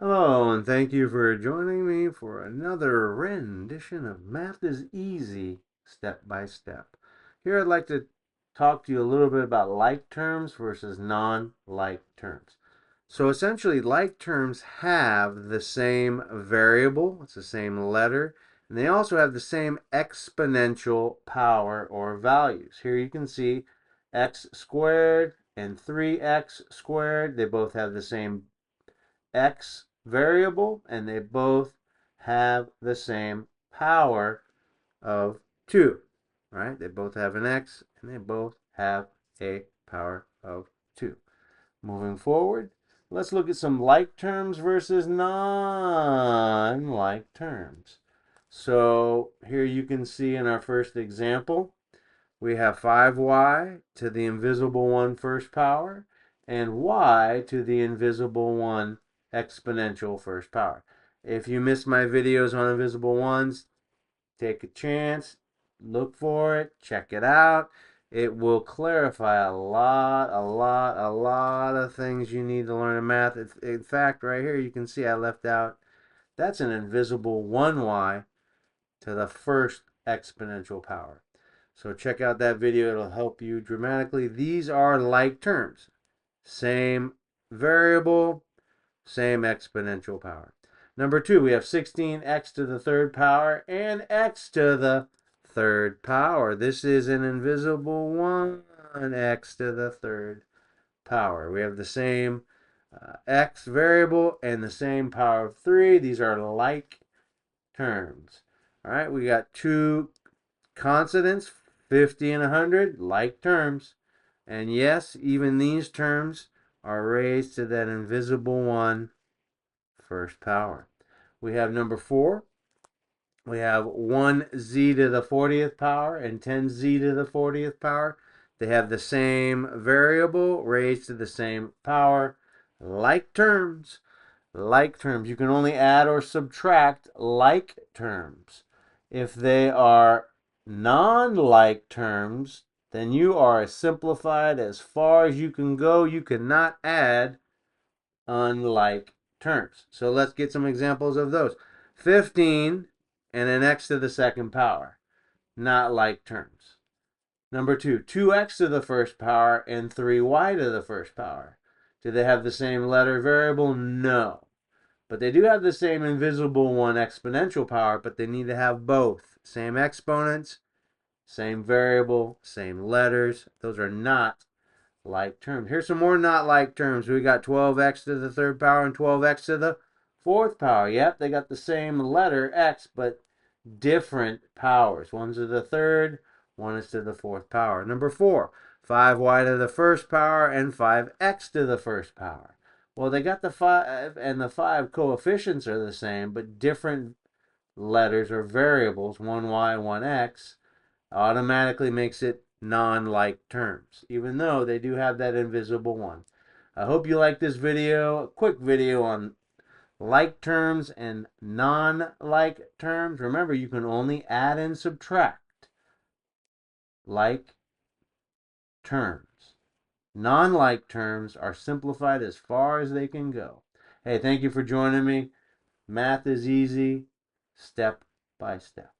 Hello, and thank you for joining me for another rendition of Math is Easy, Step by Step. Here I'd like to talk to you a little bit about like terms versus non-like terms. So essentially, like terms have the same variable, it's the same letter, and they also have the same exponential power or values. Here you can see x squared and 3x squared, they both have the same x variable, and they both have the same power of 2. Right? They both have an x, and they both have a power of 2. Moving forward, let's look at some like terms versus non-like terms. So here you can see in our first example, we have 5y to the invisible 1 first power and y to the invisible 1 exponential first power. If you missed my videos on invisible ones, take a chance, look for it, check it out. It will clarify a lot of things you need to learn in math. In fact, right here you can see I left out, that's an invisible 1y to the first exponential power. So check out that video, it'll help you dramatically. These are like terms. Same variable, same exponential power. Number 2, we have 16x to the third power and x to the third power. This is an invisible 1x to the third power. We have the same x variable and the same power of 3. These are like terms. All right, we got two consonants, 50 and 100, like terms. And yes, even these terms are raised to that invisible 1 first power. We have number 4. We have 1z to the 40th power and 10z to the 40th power. They have the same variable raised to the same power. Like terms. Like terms. You can only add or subtract like terms. If they are non-like terms, then you are simplified as far as you can go. You cannot add unlike terms. So let's get some examples of those. 15 and an x to the second power. Not like terms. Number 2, 2x to the first power and 3y to the first power. Do they have the same letter variable? No. But they do have the same invisible 1 exponential power, but they need to have both. Same exponents, same variable, same letters. Those are not like terms. Here's some more not like terms. We got 12x to the third power and 12x to the fourth power. Yep, they got the same letter x, but different powers. One's to the third, one is to the fourth power. Number 4, 5y to the first power and 5x to the first power. Well, they got the 5 and the 5 coefficients are the same, but different letters or variables, 1y, 1x, automatically makes it non-like terms, even though they do have that invisible 1. I hope you like this video, a quick video on like terms and non-like terms. Remember, you can only add and subtract like terms. Non-like terms are simplified as far as they can go. Hey, thank you for joining me. Math is easy, step by step.